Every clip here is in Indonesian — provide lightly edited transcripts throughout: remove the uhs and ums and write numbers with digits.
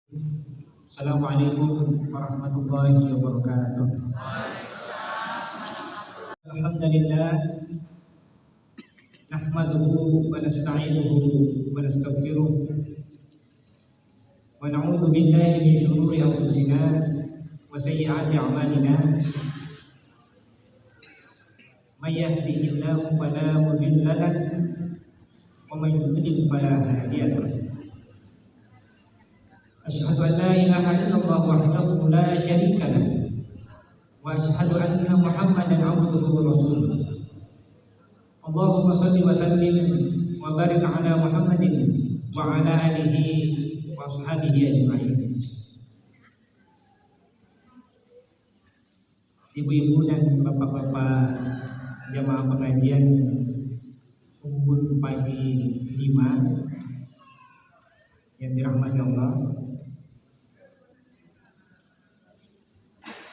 Assalamualaikum warahmatullahi wabarakatuh. Alhamdulillah, nahmaduhu wa nasta'inuhu wa nastaghfiruh wa na'udzu billahi min shururi anfusina wa sayyi'ati a'malina. May yahdihillahu fala mudilla lahu wa may yudlil fala hadiya lahu. Asyhadu an la ilaha illallah wahdahu la syarika lahu wa asyhadu anna Muhammadan abduhu wa rasuluh. Allahumma shalli wa sallim wa barik ala Muhammadin wa ala alihi wa ashabihi ajma'in. Ibu-ibu dan bapak-bapak jamaah pengajian Umbun pagi 5 yang dirahmati Allah.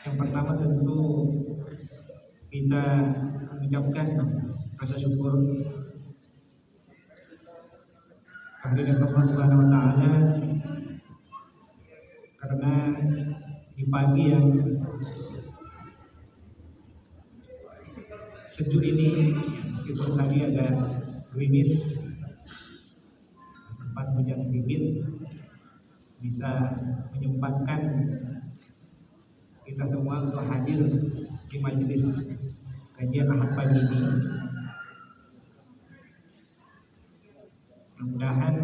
Yang pertama tentu kita mengucapkan rasa syukur kehadirat Allah Subhanahu wa taala karena di pagi yang sejuk ini, meskipun tadi agak gerimis, sempat hujan sedikit, bisa menyempatkan kita semua untuk hadir di majelis kajian Ahad pagi ini. Mudah-mudahan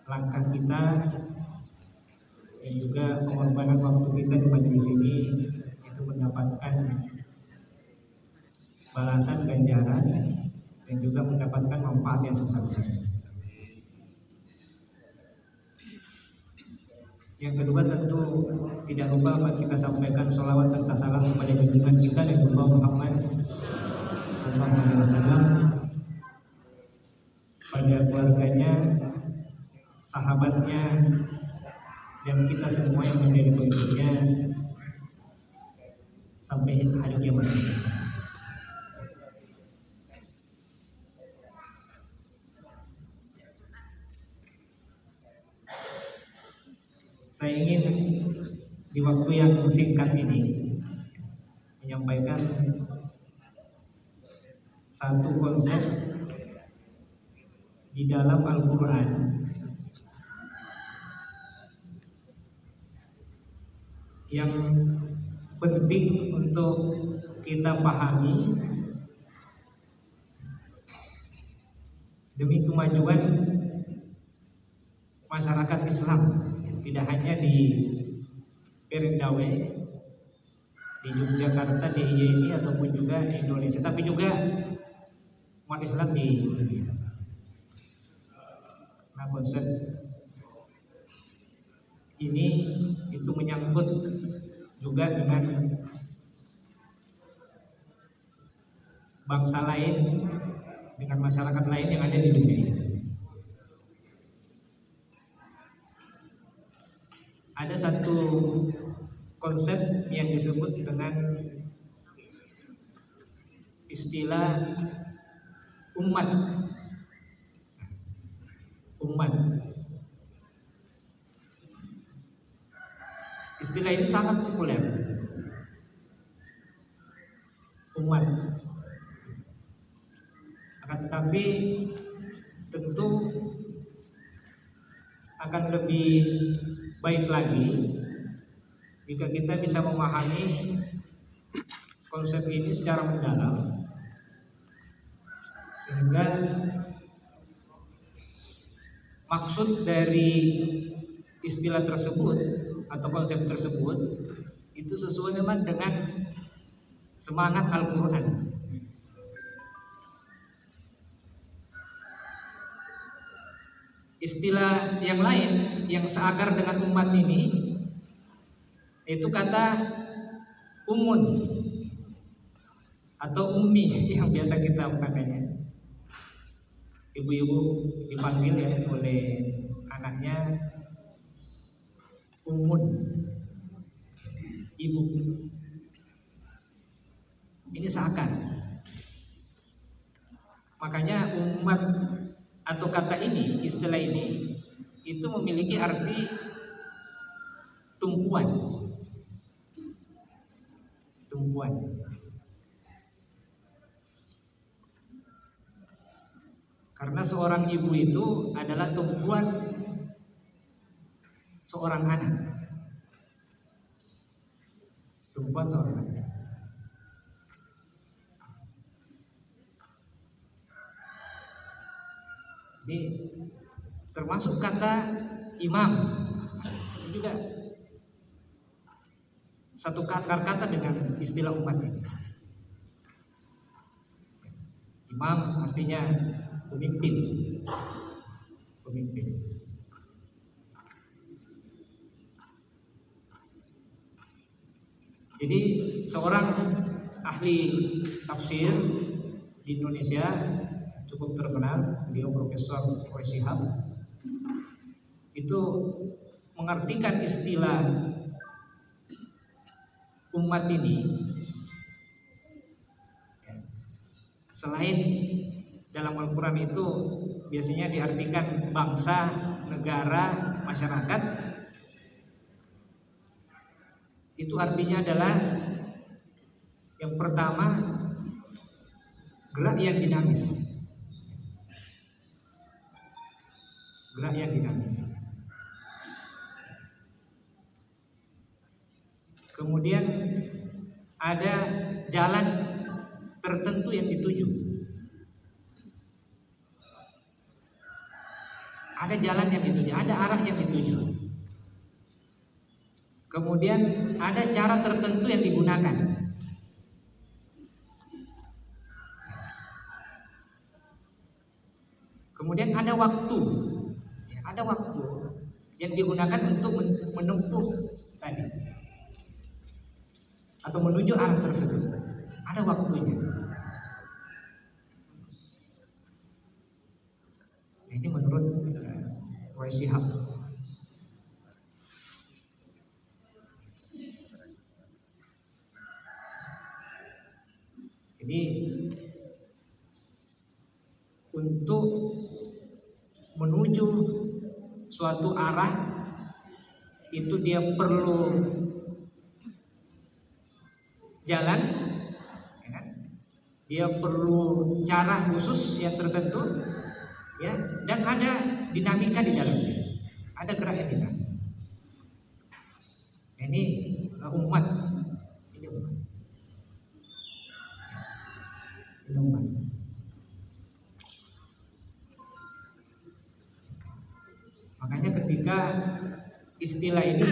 langkah kita dan juga pengorbanan waktu kita di majelis ini itu mendapatkan balasan ganjaran dan juga mendapatkan manfaat yang sebesar-besarnya. Yang kedua tentu tidak lupa kita sampaikan sholawat serta salam kepada junjungan kita Nabiullah Muhammad SAW, pada keluarganya, sahabatnya, dan kita semua yang menjadi pengikutnya sampai hari kiamat. Saya ingin di waktu yang singkat ini menyampaikan satu konsep di dalam Al-Quran yang penting untuk kita pahami demi kemajuan masyarakat Islam, tidak hanya di Perindawe, di Yogyakarta, di ini ataupun juga di Indonesia, tapi juga umat Islam di dunia. Nah, konsep ini itu menyangkut juga dengan bangsa lain, dengan masyarakat lain yang ada di dunia. Ada satu konsep yang disebut dengan istilah umat. Istilah ini sangat populer. Umat. Akan tetapi tentu akan lebih baik lagi jika kita bisa memahami konsep ini secara mendalam, sehingga maksud dari istilah tersebut atau konsep tersebut itu sesuai memang dengan semangat Al-Quran. Istilah yang lain yang seakar dengan umat ini itu kata umun atau ummi yang biasa kita pakainya. Ibu-ibu dipanggil ya oleh anaknya umun, ibu. Ini seakan. Makanya umat atau kata ini, istilah ini itu memiliki arti tumpuan. Tumpuan. Karena seorang ibu itu adalah tumpuan seorang anak. Tumpuan seorang anak. Jadi termasuk kata imam itu juga satu kata dengan istilah umat ini. Imam artinya pemimpin. Pemimpin. Jadi seorang ahli tafsir di Indonesia cukup terkenal, beliau Profesor Roy Shihab, itu mengartikan istilah umat ini selain dalam Al-Quran itu biasanya diartikan bangsa, negara, masyarakat, itu artinya adalah yang pertama gerak yang dinamis. Gerak yang dinamis. Kemudian ada jalan tertentu yang dituju. Ada jalan yang dituju, ada arah yang dituju. Kemudian ada cara tertentu yang digunakan. Kemudian ada waktu. Ada waktu yang digunakan untuk menempuh tadi atau menuju arah tersebut. Ada waktunya. Ini menurut Roy Shihab. Jadi untuk menuju suatu arah itu dia perlu jalan, ya kan? Dia perlu cara khusus yang tertentu, ya, dan ada dinamika di dalamnya, ada gerak yang dinamis. Ini umat, ini umat, ini umat. Makanya ketika istilah ini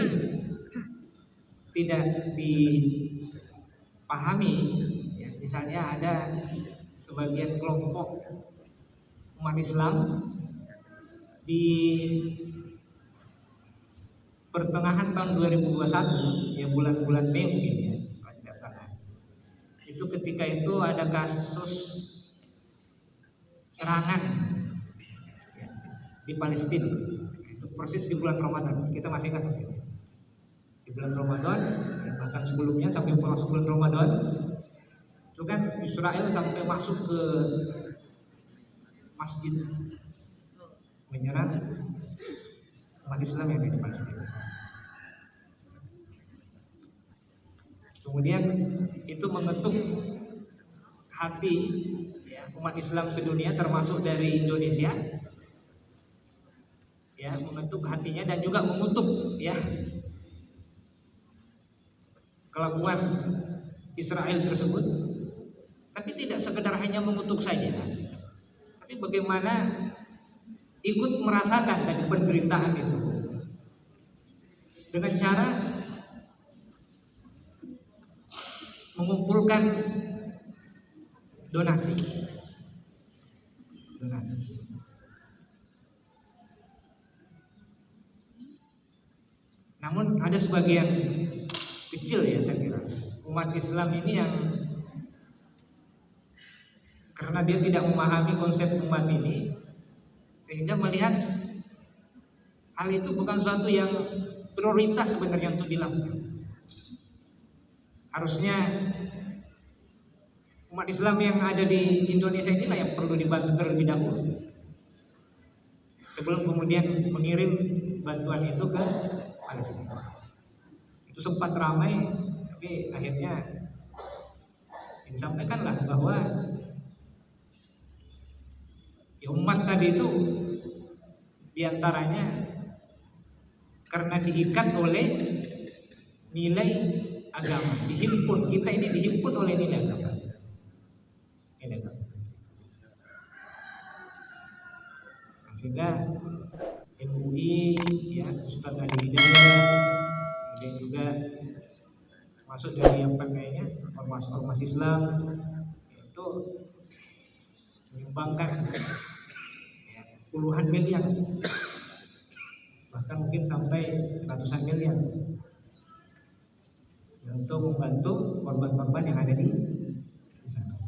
tidak dipahami, ya, misalnya ada sebagian kelompok umat Islam di pertengahan tahun 2021, ya bulan-bulan Mei mungkin, ya, kalau tidak salah. Itu ketika itu ada kasus serangan, ya, di Palestina. Persis di bulan Ramadan, kita masih ingat di bulan Ramadan, ya, bahkan sebelumnya sampai masuk bulan Ramadan, itu kan Israel sampai masuk ke masjid menyerang umat Islam yang ada di Palestina. Kemudian itu mengetuk hati, ya, umat Islam sedunia termasuk dari Indonesia. Ya, mengetuk hatinya dan juga mengutuk, ya, kelakuan Israel tersebut. Tapi tidak sekedar hanya mengutuk saja, tapi bagaimana ikut merasakan dari penderitaan itu dengan cara mengumpulkan donasi. Namun ada sebagian kecil, ya, saya kira umat Islam ini yang karena dia tidak memahami konsep umat ini, sehingga melihat hal itu bukan suatu yang prioritas sebenarnya untuk dilakukan. Harusnya umat Islam yang ada di Indonesia inilah yang perlu dibantu terlebih dahulu. sebelum kemudian mengirim bantuan itu ke Palestina. Itu sempat ramai, tapi akhirnya disampaikanlah bahwa ya umat tadi itu diantaranya karena diikat oleh nilai agama, dihimpun, kita ini dihimpun oleh nilai agama. Sehingga MUI, ya, Ustadz Adi Hidayat, kemudian juga masuk dari yang pakainya ormas Islam itu menyumbangkan ya, puluhan miliar, bahkan mungkin sampai ratusan miliar ya, untuk membantu korban-korban yang ada di sana.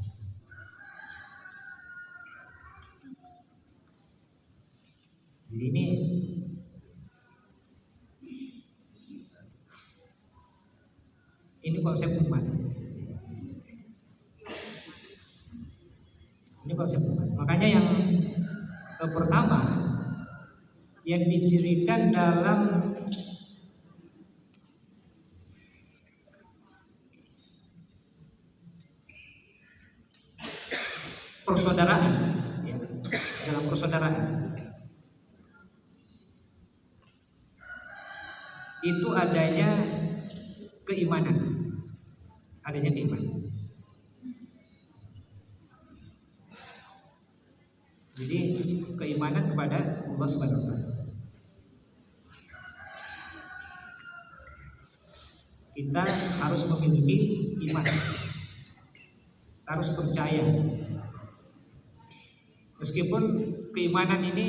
Jadi ini konsep umat. Ini konsep umat. Makanya yang pertama yang dicirikan dalam persaudaraan, ya, dalam persaudaraan itu adanya keimanan, Jadi keimanan kepada Allah Subhanahu wa taala. Kita harus memiliki iman, harus percaya. Meskipun keimanan ini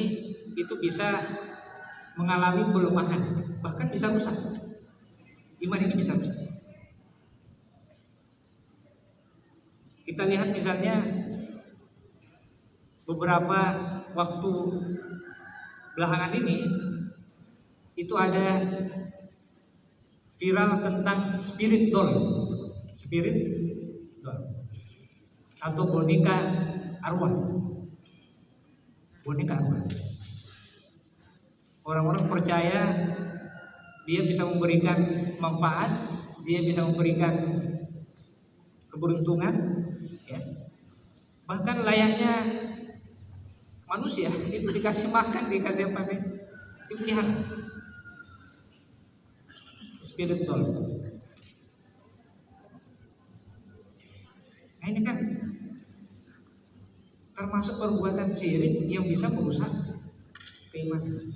itu bisa mengalami pelemahan, bahkan bisa rusak. Iman ini bisa rusak. Kita lihat misalnya beberapa waktu belakangan ini itu ada viral tentang spirit doll atau boneka arwah. Orang-orang percaya dia bisa memberikan manfaat, dia bisa memberikan keberuntungan, ya. Bahkan layaknya manusia itu dikasih makan, dikasih apa, dipelihara. Spirit doll. Nah, ini kan termasuk perbuatan syirik yang bisa merusak keimanan.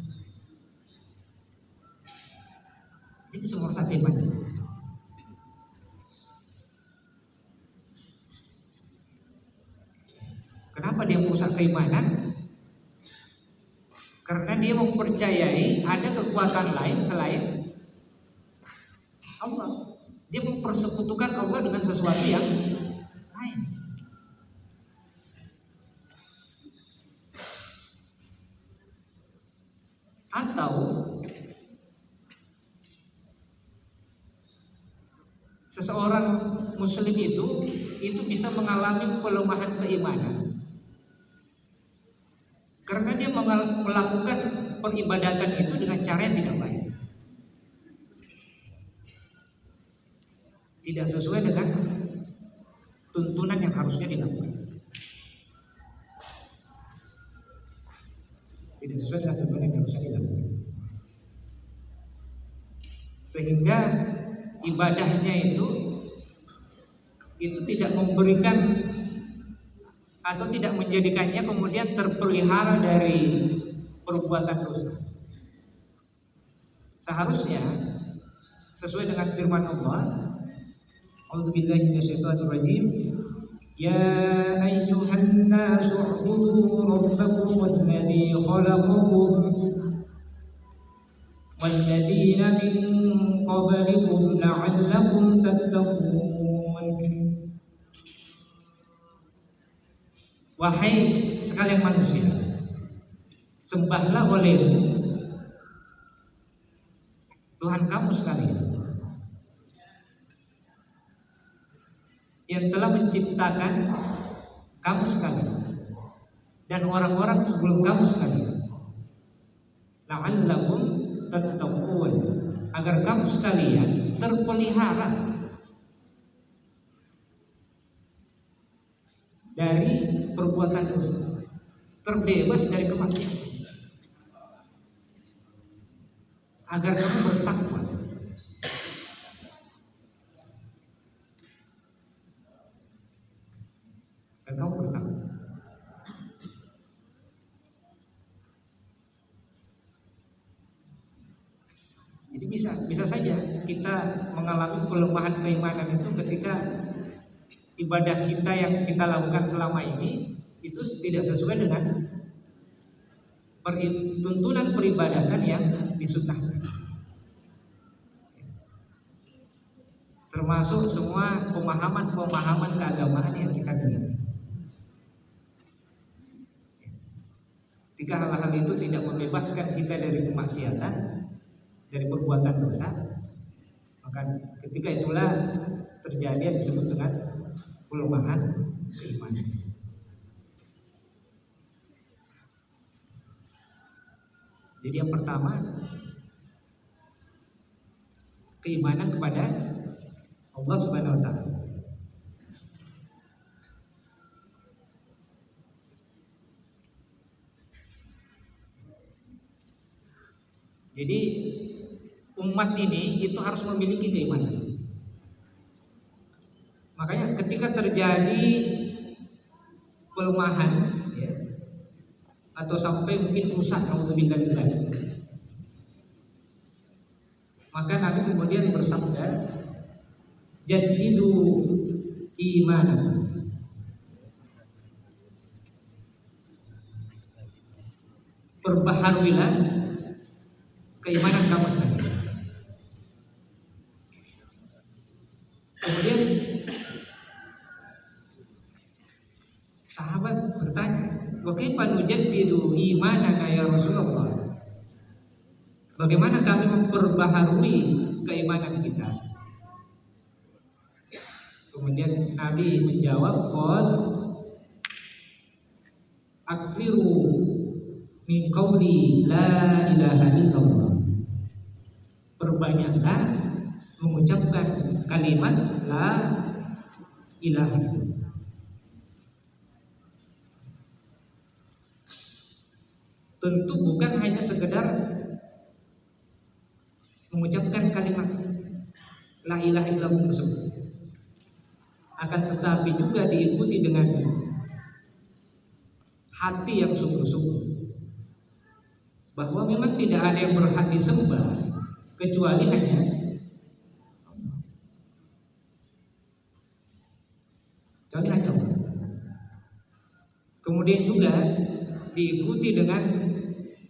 Ini bisa merusak keimanan. Kenapa dia merusak keimanan? Karena dia mempercayai ada kekuatan lain selain Allah. Dia mempersekutukan Allah dengan sesuatu yang lain. Atau seseorang muslim itu bisa mengalami pelemahan keimanan karena dia melakukan peribadatan itu dengan cara yang tidak baik, tidak sesuai dengan tuntunan yang harusnya dilakukan, sehingga ibadahnya itu tidak memberikan atau tidak menjadikannya kemudian terpelihara dari perbuatan dosa. Seharusnya sesuai dengan firman Allah, A'udzubillahi minasyaitonir rajim, ya ayyuhan nasu u'budu rabbakum alladzi khalaqakum walladzina min qablikum la'allakum tattaqun. Wahai sekalian manusia, sembahlah olehmu Tuhan kamu sekalian yang telah menciptakan kamu sekalian dan orang-orang sebelum kamu sekalian. la'allakum tattaqun, agar kamu sekalian terpelihara dari perbuatan dosa, terbebas dari kemaksiatan, agar kamu bertakwa. Agar kamu bertakwa. Jadi bisa saja kita mengalami pelemahan keimanan itu ketika ibadah kita yang kita lakukan selama ini itu tidak sesuai dengan tuntunan peribadatan yang disunnahkan. Termasuk semua pemahaman keagamaan yang kita miliki. Ketika hal-hal itu tidak membebaskan kita dari kemaksiatan, dari perbuatan dosa, maka ketika itulah terjadi yang disebut dengan pelemahan keimanan. Jadi yang pertama, keimanan kepada Allah Subhanahu wa taala. Jadi umat ini itu harus memiliki keimanan. Makanya ketika terjadi pelemahan, ya, atau sampai mungkin rusak, maka Nabi kemudian bersabda, jadidu iman, perbaharuilah keimanan kamu sekalian. Kemudian sahabat bertanya, wa kaifa nujaddidu imanana ya Rasulullah? Bagaimana kami memperbaharui keimanan kita? Kemudian Nabi menjawab, qul aksiru min qauli la ilaha illallah. Perbanyaklah mengucapkan kalimat la ilaha illallah. Tentu bukan hanya sekedar mengucapkan kalimat la ilaha illallah tersebut, akan tetapi juga diikuti dengan hati yang sungguh-sungguh, bahwa memang tidak ada yang berhak disembah kecuali hanya Allah. Kemudian juga diikuti dengan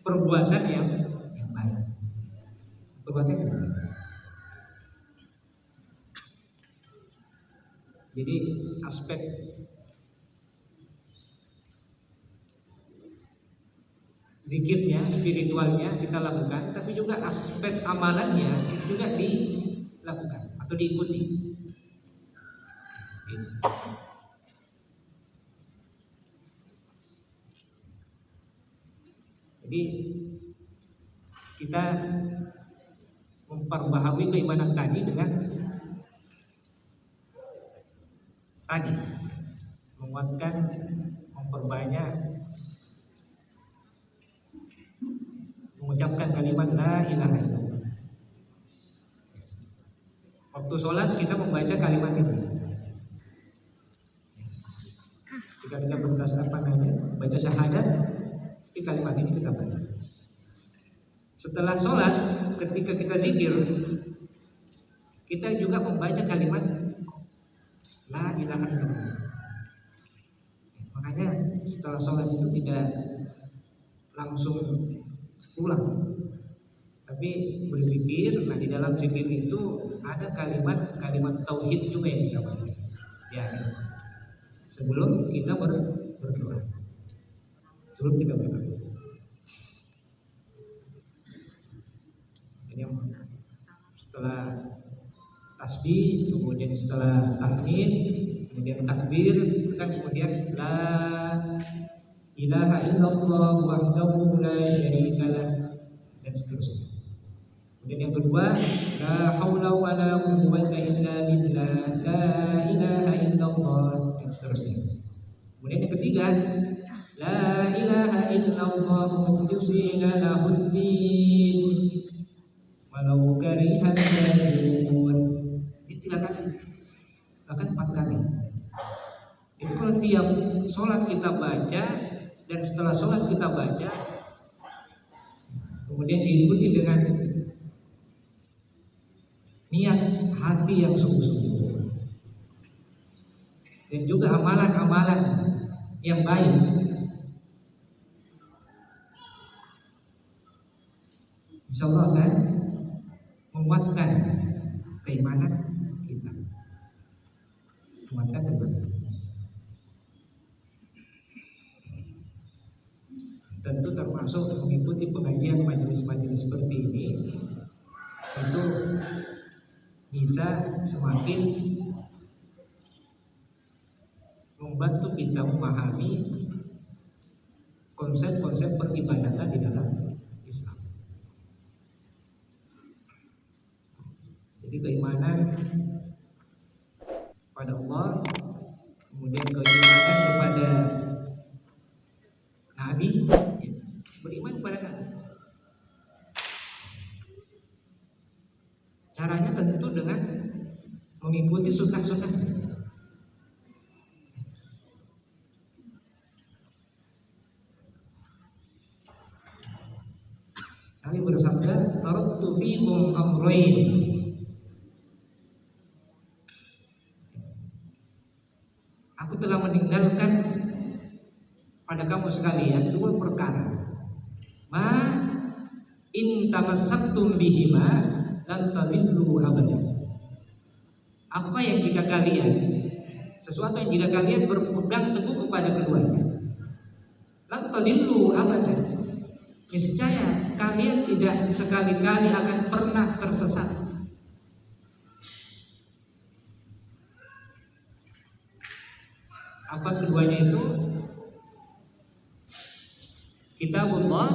perbuatan yang baik. Perbuatan yang baik. Jadi aspek zikirnya, spiritualnya kita lakukan, tapi juga aspek amalannya itu juga dilakukan atau diikuti. Jadi kita memperbaharui keimanan tadi dengan tadi menguatkan, memperbanyak mengucapkan kalimat la ilaha illallah. Waktu sholat kita membaca kalimat ini. Jika kita baca syahadat, mesti kalimat ini kita baca. Setelah sholat, ketika kita zikir, kita juga membaca kalimat la ilaha illallah. Makanya setelah sholat itu tidak langsung pulang, tapi berzikir. Nah, di dalam zikir itu ada kalimat tauhid juga yang kita baca di akhir, sebelum kita berdoa. Jadi setelah tasbih, kemudian setelah tahmid, kemudian takbir, kemudian la ilaha illallah wahdahu la syarikalah Kemudian yang kedua, la haula wala quwwata illa billah, la ilaha illallah, dan seterusnya. Kemudian yang ketiga, la ilaha illallah mukhlisina lahuddin walau karihal kafirun. Itu 3 kali, bahkan 4 kali. Itu kalau tiap sholat kita baca, dan setelah sholat kita baca, kemudian diikuti dengan niat hati yang sungguh-sungguh, dan juga amalan-amalan yang baik, insya Allah akan menguatkan keimanan kita, menguatkan keimanan. Tentu termasuk mengikuti pengajian majelis-majelis seperti ini, itu bisa semakin membantu kita memahami konsep-konsep peribadatan di dalam Islam. Jadi keimanan pada Allah, kemudian keimanan kepada Nabi, beriman kepada Nabi. Caranya tentu dengan mengikuti sunnah-sunnah. Nabi bersabda, taraktu fiikum amrayn. Aku telah meninggalkan pada kamu sekalian 2 perkara. Ma in tamassaktum bihima lan tadillu abadan. Apa yang jika kalian, sesuatu yang jika kalian berpegang teguh kepada keduanya, lan tadillu abadan, niscaya kalian tidak sekali-kali akan pernah tersesat. Apa keduanya itu? Kitabullah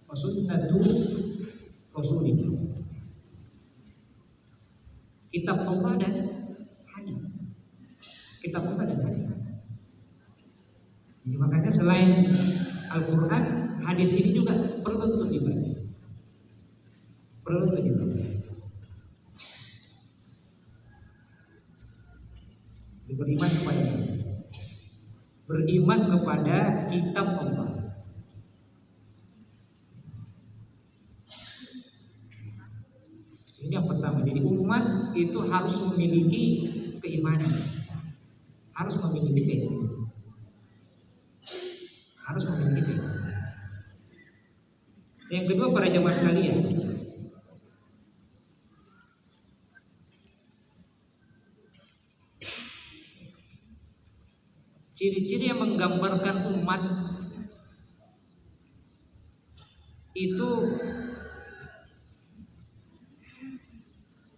wa sunnatu rasulih. Kitab Allah dan hadis. Kitab Allah dan hadis. Jadi makanya selain Al-Quran, hadis ini juga perlu untuk dibaca. Perlu untuk dibaca. Beriman kepada Allah, beriman kepada kitab Allah. Ini yang pertama. Jadi umat itu harus memiliki keimanan, harus memiliki keimanan, harus memiliki keimanan. Yang kedua, para jemaah sekalian, ciri-ciri yang menggambarkan umat itu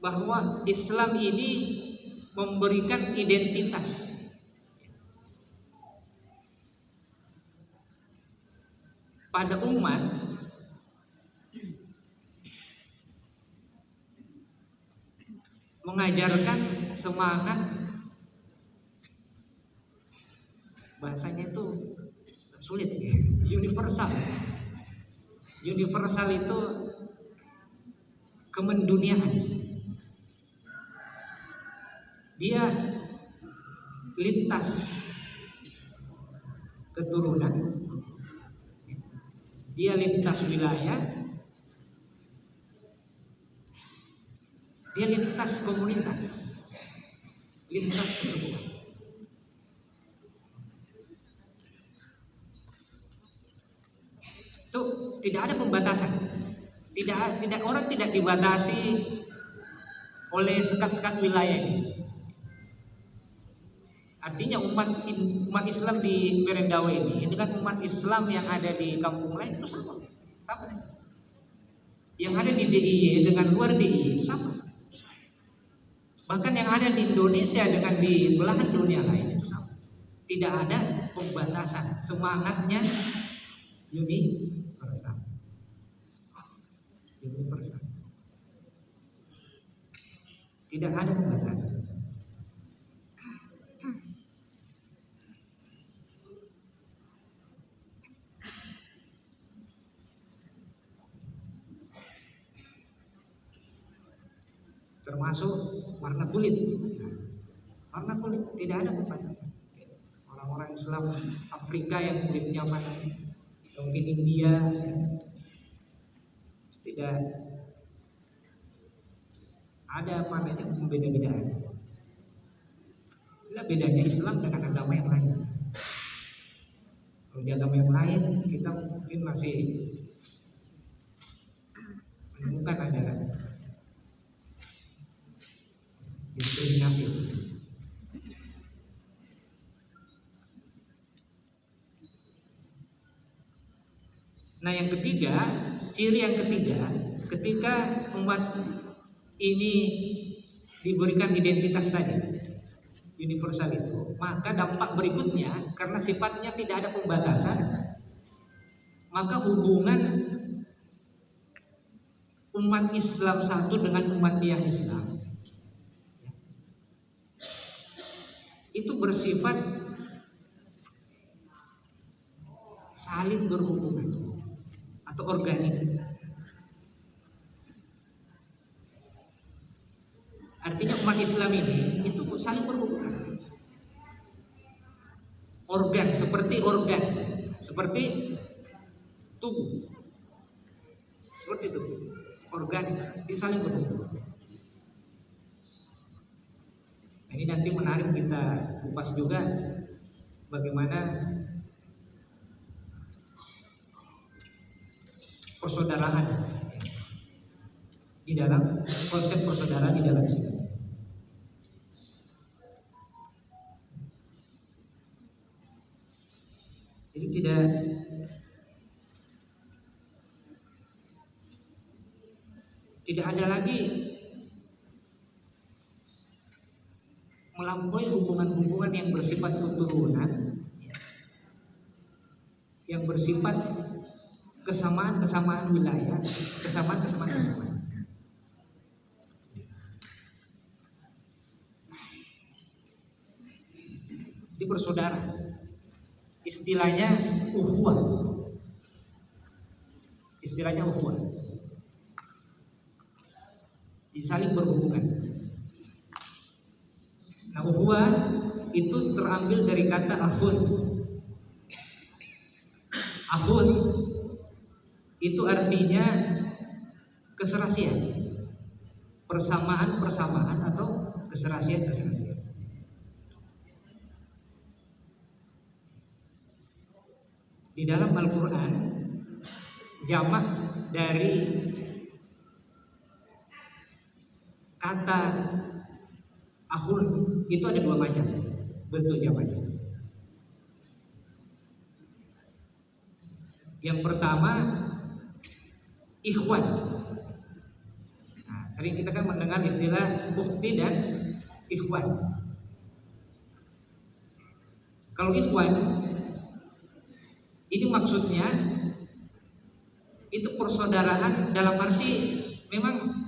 bahwa Islam ini memberikan identitas pada umat mengajarkan semangat, bahasanya itu sulit, universal. Universal itu kemenduniaan. Dia lintas keturunan, dia lintas wilayah, dia lintas komunitas, lintas kesukuan. Itu tidak ada pembatasan. Tidak orang tidak dibatasi oleh sekat-sekat wilayah ini. Artinya umat Islam di Merendawe ini dengan umat Islam yang ada di kampung lain itu sama. Yang ada di DIY dengan luar DIY itu sama. Bahkan yang ada di Indonesia dengan di belahan dunia lain itu sama. Tidak ada pembatasan. Semangatnya universal. universal. Tidak ada pembatasan. Termasuk warna kulit. Warna kulit tidak ada pembatasan. Orang-orang Islam Afrika yang kulitnya mana, mungkin India, tidak ada pembeda-bedaan. Itulah bedanya Islam dengan agama yang lain. Kalau di agama yang lain kita mungkin masih menemukan ada diskriminasi. Nah, yang ketiga, ciri yang ketiga, ketika umat ini diberikan identitas tadi, universal itu, maka dampak berikutnya karena sifatnya tidak ada pembatasan, maka hubungan umat Islam satu dengan umat yang Islam itu bersifat saling berhubungan atau organik. Artinya umat Islam ini itu saling berhubungan. Seperti tubuh. Seperti itu. Organ itu saling berhubungan. Ini nanti menarik kita kupas juga bagaimana persaudaraan di dalam konsep persaudaraan di dalam Islam. Jadi tidak ada lagi melampaui hubungan-hubungan yang bersifat keturunan, yang bersifat kesamaan wilayah, kesamaan. Di bersaudara, istilahnya ukhuwah. Saling berhubungan. Nah, ukhuwah itu terambil dari kata akhun. Akhun itu artinya keserasian, persamaan atau keserasian. Di dalam Al-Quran jamak dari kata akhun itu ada dua macam bentuk jamaknya. Yang pertama ikhwan. Nah, sering kita kan mendengar istilah ukhti dan ikhwan. Kalau ikhwan ini maksudnya itu persaudaraan dalam arti memang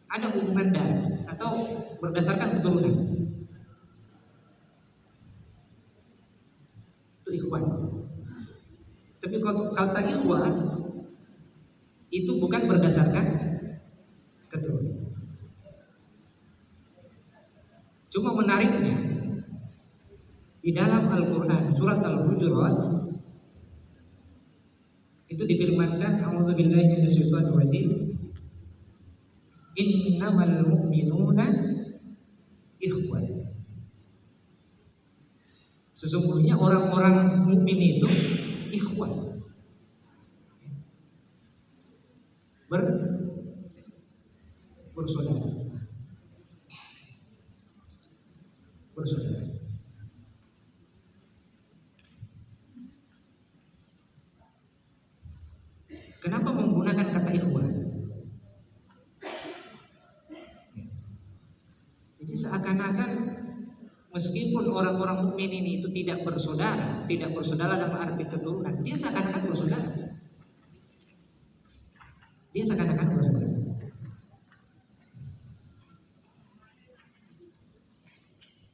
ada hubungan darah atau berdasarkan keturunan. Itu ikhwan. Tapi kalau kata ikhwan itu bukan berdasarkan keturunan. Cuma menariknya di dalam Al-Quran surat Al-Hujurat itu difirmankan, a'udzubillahi minasyaitonir rajim, innamal mu'minuna ikhwan. Sesungguhnya orang-orang mukmin itu ikhwan, bersaudara. Kenapa menggunakan kata ikhwan? Jadi seakan-akan meskipun orang-orang mukmin ini itu tidak bersaudara dalam arti keturunan, dia seakan-akan bersaudara. Dia seakan-akan bersaudara.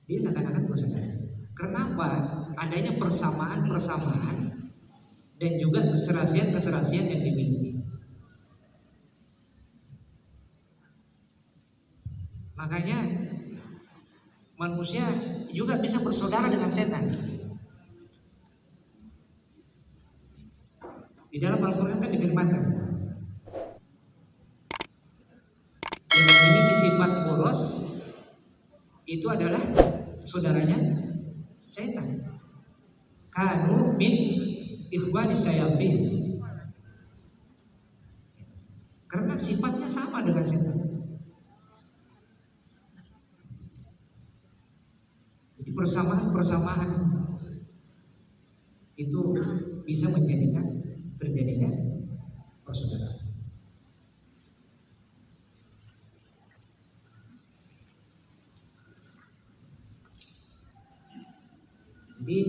Dia seakan-akan bersaudara. Kenapa? Adanya persamaan-persamaan dan juga keserasian-keserasian yang dimiliki. Makanya manusia juga bisa bersaudara dengan setan. Di dalam Al-Quran kan difirmankan, yang memiliki sifat boros itu adalah saudaranya setan. Kanu min ikhwanis syayatin. Karena sifatnya sama dengan setan. Jadi persamaan-persamaan itu bisa menjadikan terjadinya persaudaraan. Jadi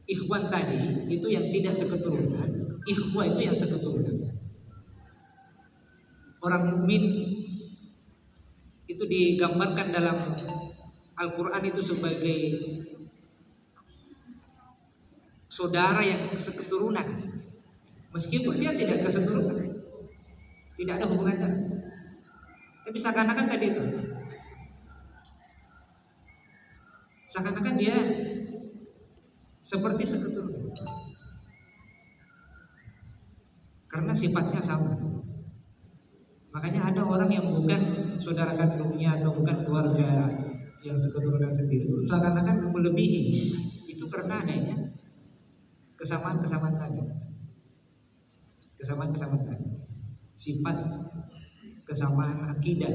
ikhwan tadi itu yang tidak seketurunan, ikhwan itu yang seketurunan. Orang mukmin itu digambarkan dalam Al-Quran itu sebagai saudara yang seketurunan, meskipun dia tidak keseturunan, tidak ada hubungan darah. Tapi seakan-akan tadi itu, seakan-akan dia seperti seketurunan, karena sifatnya sama. Makanya ada orang yang bukan saudara kandungnya atau bukan keluarga yang seketurunan sendiri itu seakan-akan melebihi. Itu karena adanya kesamaan-kesamaan tadi. Kesamaan-kesamaan tadi. Sifat, kesamaan akidah.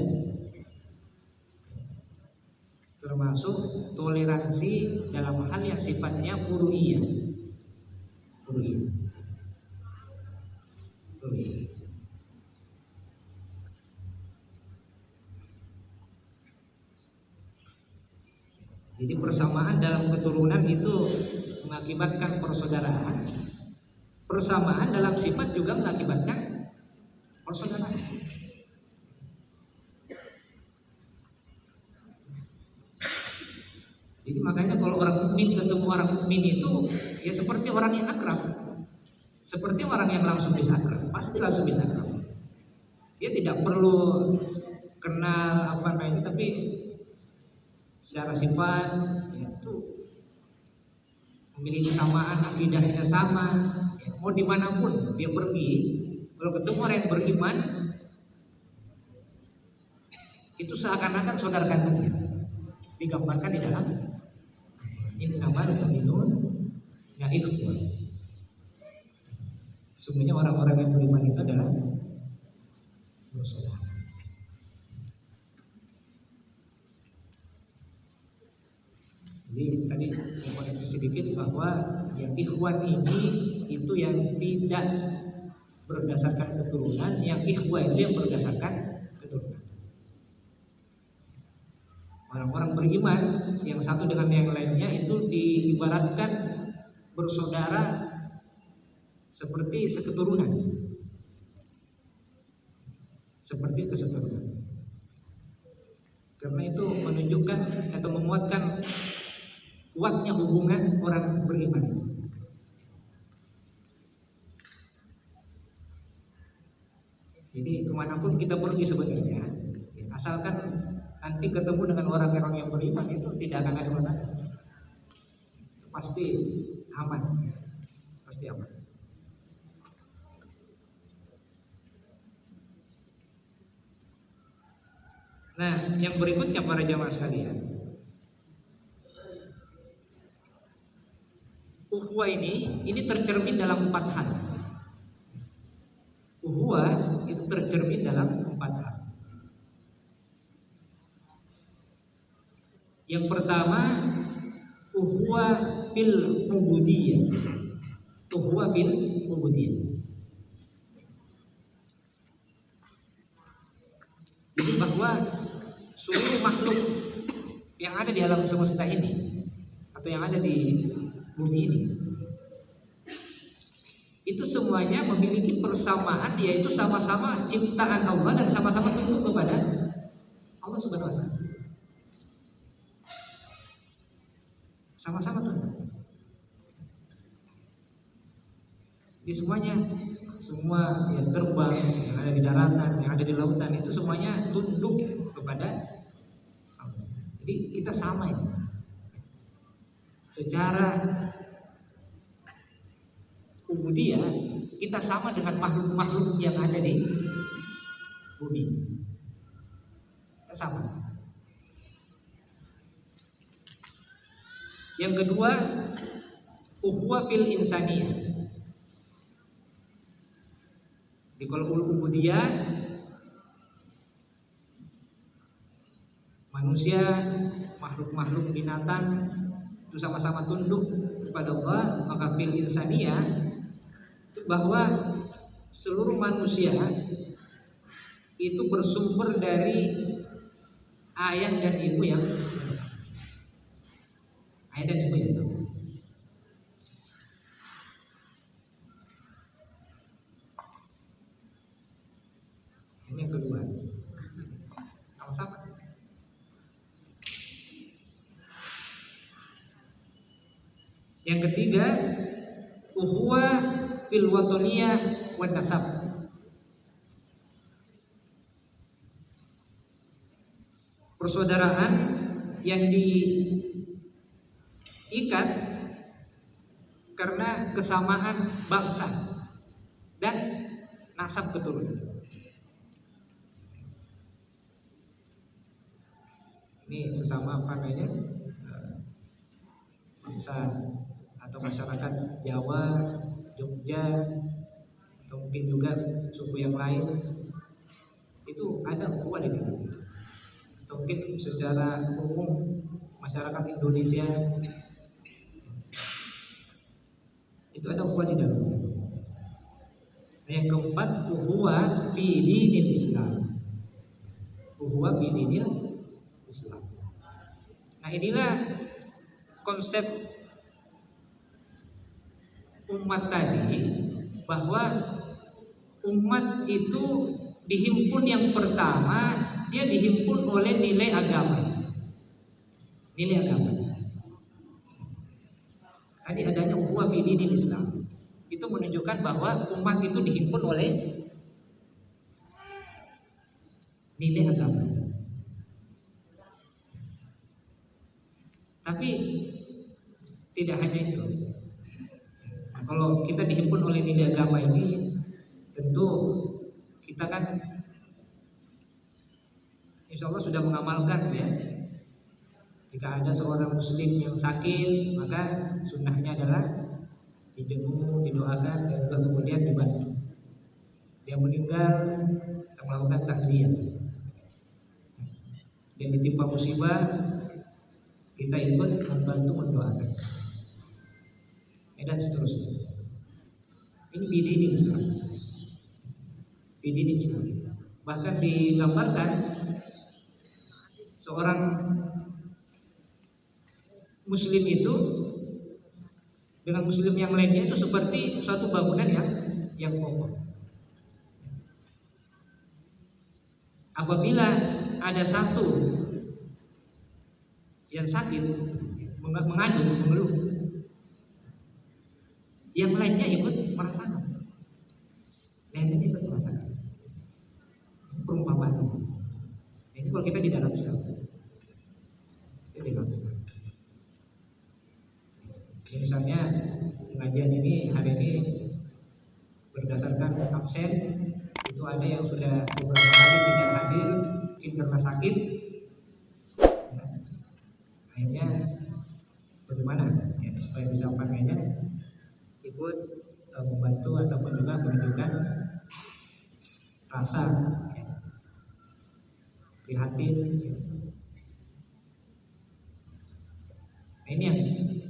Termasuk toleransi dalam hal yang sifatnya furu'iyah. Furu'iyah. Jadi persamaan dalam keturunan itu mengakibatkan persaudaraan. Persamaan dalam sifat juga mengakibatkan persaudaraan. Jadi makanya kalau orang mukmin ketemu orang mukmin itu ya seperti orang yang akrab. Seperti orang yang langsung bisa akrab, pasti langsung bisa akrab. Dia tidak perlu kenal apa namanya, tapi secara sifat ya, itu memiliki kesamaan, akidahnya sama, ya, mau dimanapun dia pergi, kalau ketemu orang yang beriman itu seakan-akan saudara kandungnya, digambarkan di dalam innamal mu'minun ya ikhwan. Semuanya orang-orang yang beriman itu adalah bersaudara. Jadi tadi saya koreksi sedikit bahwa yang ikhwan ini itu yang tidak berdasarkan keturunan, yang ikhwan itu yang berdasarkan keturunan. Orang-orang beriman yang satu dengan yang lainnya itu diibaratkan bersaudara seperti seketurunan, seperti keseturunan. Karena itu menunjukkan atau menguatkan kuatnya hubungan orang beriman. Jadi kemanapun kita pergi sebenarnya, asalkan nanti ketemu dengan orang-orang yang beriman itu tidak akan ada masalah. Pasti aman, pasti aman. Nah, yang berikutnya para jamaah sekalian, ukhuwah ini tercermin dalam 4 hal. Ukhuwah itu tercermin dalam 4 hal. Yang pertama, ukhuwah fil ubudiyah. Ukhuwah fil ubudiyah. Jadi bahwa seluruh makhluk yang ada di alam semesta ini atau yang ada di bumi ini, itu semuanya memiliki persamaan, yaitu sama-sama ciptaan Allah dan sama-sama tunduk kepada Allah Subhanahu wa taala. Sama-sama tunduk. Di semuanya, semua yang terbang, yang ada di daratan, yang ada di lautan, itu semuanya tunduk kepada Allah. Jadi kita sama ini. Secara ubudiyah kita sama dengan makhluk-makhluk yang ada di bumi. Kita sama. Yang kedua, ukhuwah fil insaniyah. Di kalau ubudiyah, manusia, makhluk-makhluk binatang itu sama-sama tunduk kepada Allah, maka fil insaniyah itu bahwa seluruh manusia itu bersumber dari ayah dan ibu yang sama. Ayah dan ibu yang sama. Ini yang kedua, sama-sama. Yang ketiga, ukhuwah fil wataniyah wan nasab. Persaudaraan yang diikat karena kesamaan bangsa dan nasab keturunan. Ini sesama apa namanya, bangsa atau masyarakat Jawa, Jogja, atau mungkin juga suku yang lain, itu ada ukhuwah di dalam. Atau mungkin secara umum masyarakat Indonesia itu ada ukhuwah di dalam. Yang keempat, ukhuwah fi dinil Islam. Ukhuwah fi dinil Islam. Nah, inilah konsep umat tadi, bahwa umat itu dihimpun yang pertama, dia dihimpun oleh nilai agama. Nilai agama. Tadi adanya ukhuwah fi dinil Islam. Itu menunjukkan bahwa umat itu dihimpun oleh nilai agama. Tapi tidak hanya itu. Nah, kalau kita dihimpun oleh nilai agama ini, tentu kita kan insya Allah sudah mengamalkan ya. Jika ada seorang muslim yang sakit, maka sunnahnya adalah dijenguk, didoakan, dan kemudian dibantu. Dia meninggal, kita melakukan takziah. Dia ditimpa musibah, kita ikut membantu mendoakan. Dan seterusnya. Ini bidin Islam. Bidin Islam. Bahkan digambarkan seorang muslim itu dengan muslim yang lainnya itu seperti suatu bangunan yang kokoh. Apabila ada satu yang sakit, mengadu, mengeluh, yang lainnya ikut merasakan. Lainnya ikut merasakan. Perumpamaan. Ini kalau kita di dalam Islam. Kita di dalam Islam. Misalnya pengajian ini hari ini berdasarkan absen, itu ada yang sudah beberapa kali tidak hadir, mungkin karena sakit. Akhirnya bagaimana ya, supaya bisa pakainya ikut membantu ataupun juga menunjukkan rasa ya, prihatin ya. Nah, ini yang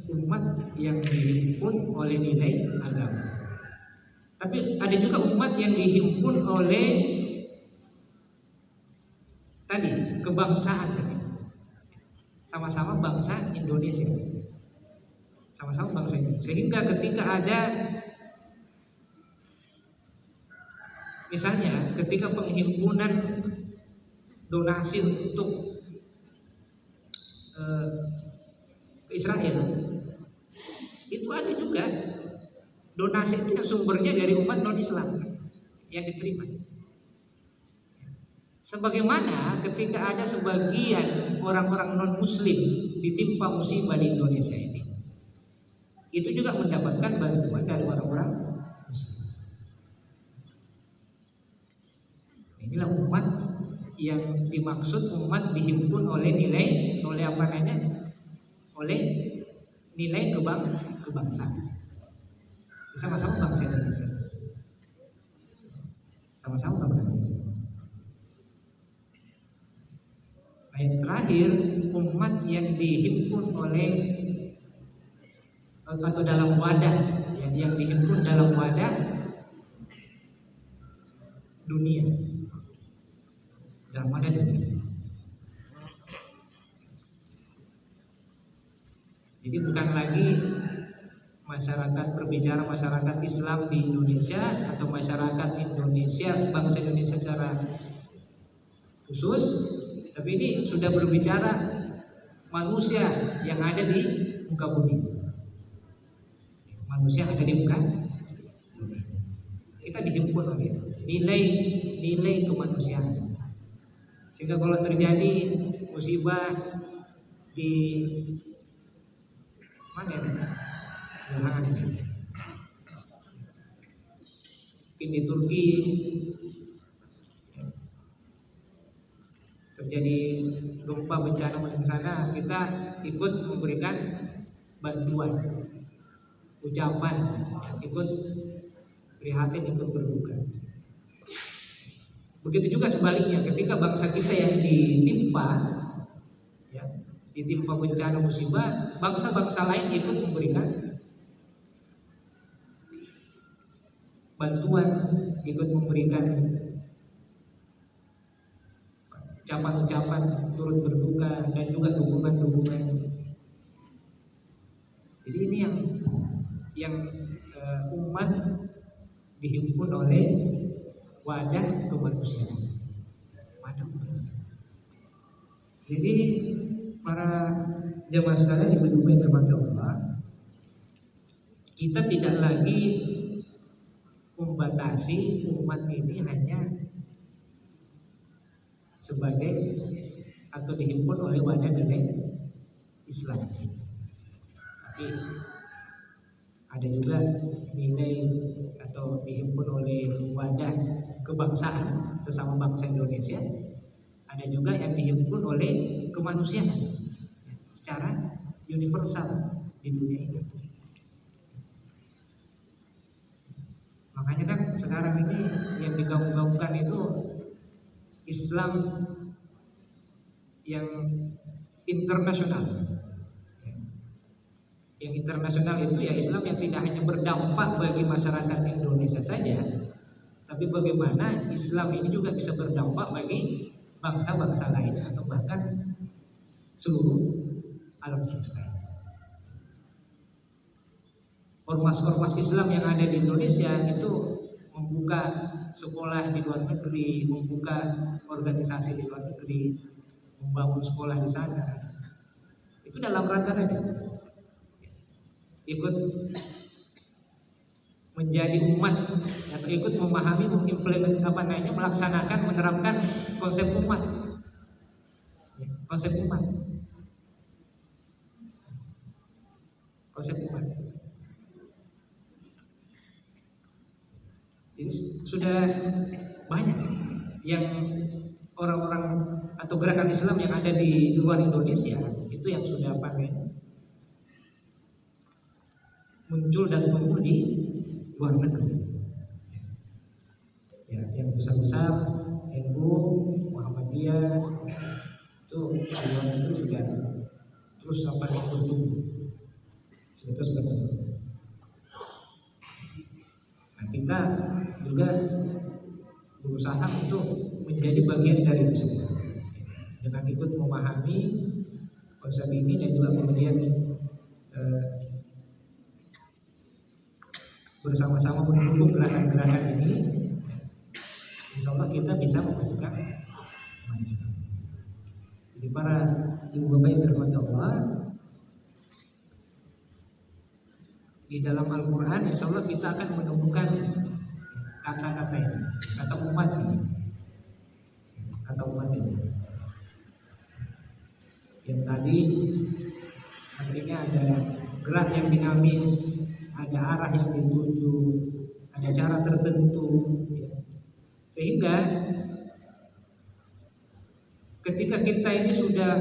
umat yang dihimpun oleh nilai agama. Tapi ada juga umat yang dihimpun oleh tadi kebangsaan tadi. sama-sama bangsa Indonesia. Sama-sama bangsa Indonesia. Sehingga ketika ada, misalnya ketika penghimpunan donasi untuk Israel, itu ada juga donasi itu yang sumbernya dari umat non-Islam yang diterima. Sebagaimana ketika ada sebagian orang-orang non-Muslim ditimpa musibah di Indonesia ini, itu juga mendapatkan bantuan dari orang-orang Muslim. Inilah umat yang dimaksud, umat dihimpun oleh nilai, oleh apa namanya, oleh nilai kebangsaan. Sama-sama bangsa Indonesia. Sama-sama bangsa Indonesia. Nah, yang terakhir, umat yang dihimpun oleh atau dalam wadah, yang dihimpun dalam wadah dunia. Dalam wadah dunia. Jadi bukan lagi masyarakat, berbicara masyarakat Islam di Indonesia atau masyarakat Indonesia, bangsa Indonesia secara khusus, tapi ini sudah berbicara manusia yang ada di muka bumi. Manusia yang ada di muka bumi. Kita dihimpun oleh nilai kemanusiaan. Sehingga kalau terjadi musibah di mana ya? Mungkin di Turki terjadi gempa bencana di sana, kita ikut memberikan bantuan, ucapan, ikut prihatin, ikut berduka. Begitu juga sebaliknya, ketika bangsa kita yang ditimpa bencana musibah, bangsa-bangsa lain ikut memberikan bantuan, ikut memberikan ucapan-ucapan turut berduka dan juga dukungan-dukungan. Jadi ini yang umat dihimpun oleh wadah kemanusiaan. Jadi para jemaah sekalian ibu-ibu yang dirahmati Allah, kita tidak lagi membatasi umat ini hanya sebagai atau dihimpun oleh wadah nilai Islam. Tapi ada juga nilai atau dihimpun oleh wadah kebangsaan sesama bangsa Indonesia. Ada juga yang dihimpun oleh kemanusiaan secara universal di dunia ini. Makanya kan sekarang ini yang digaung-gaungkan itu Islam yang internasional. Yang internasional itu ya Islam yang tidak hanya berdampak bagi masyarakat Indonesia saja, tapi bagaimana Islam ini juga bisa berdampak bagi bangsa-bangsa lain atau bahkan seluruh alam semesta. Ormas-ormas Islam yang ada di Indonesia itu membuka sekolah di luar negeri, membuka organisasi di luar negeri, membangun sekolah di sana. Itu dalam rangka tadi ikut menjadi umat atau ikut memahami, mengimplementasikan, melaksanakan, menerapkan konsep umat. Konsep umat. Konsep umat. Jadi sudah banyak yang orang-orang atau gerakan Islam yang ada di luar Indonesia itu yang sudah muncul dan tumbuh di luar negeri. Ya, yang besar-besar NU, Muhammadiyah itu di luar negeri sudah terus bertumbuh. Terus bertumbuh. Nah, kita juga berusaha untuk menjadi bagian dari itu semua dengan ikut memahami konsep ini dan juga kemudian bersama-sama mendukung gerakan-gerakan ini, insya Allah kita bisa memajukan manusia. Jadi para ibu bapak yang dirahmati Allah, di dalam Al-Quran insya Allah kita akan menemukan kata-kata ini, kata umat ini, yang tadi artinya ada gerak yang dinamis, ada arah yang dituju, ada cara tertentu, sehingga ketika kita ini sudah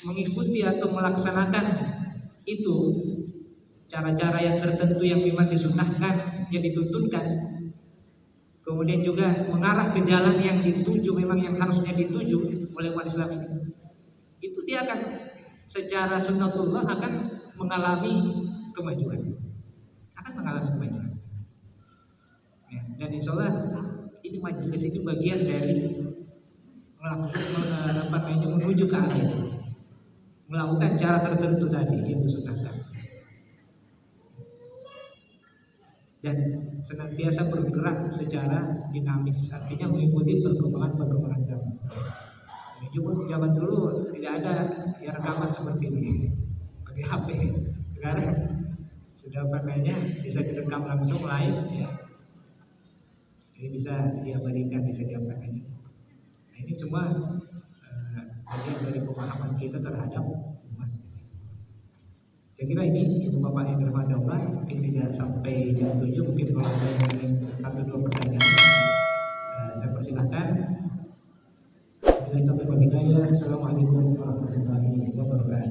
mengikuti atau melaksanakan itu cara-cara yang tertentu yang memang disunahkan, yang dituntunkan, kemudian juga mengarah ke jalan yang dituju, memang yang harusnya dituju oleh umat Islam ini, itu dia akan secara sunnatullah akan mengalami kemajuan, ya, dan insya Allah ini majelis ini bagian dari menuju ke arah itu, melakukan cara tertentu tadi yang disunahkan, dan senantiasa bergerak secara dinamis, artinya mengikuti perkembangan zaman. Zaman dulu tidak ada ya rekaman seperti ini, pakai HP. Sekarang sudah pakainya bisa direkam langsung live, ya. Ini bisa diabadikan, bisa diabadikan. Nah, ini semua bagian dari pemahaman kita terhadap umat. Saya kira ini ibu bapak yang dirahmati Allah, mungkin tidak sampai jam 7, mungkin kalau ada yang 1-2 pertanyaan, saya persilahkan. Assalamualaikum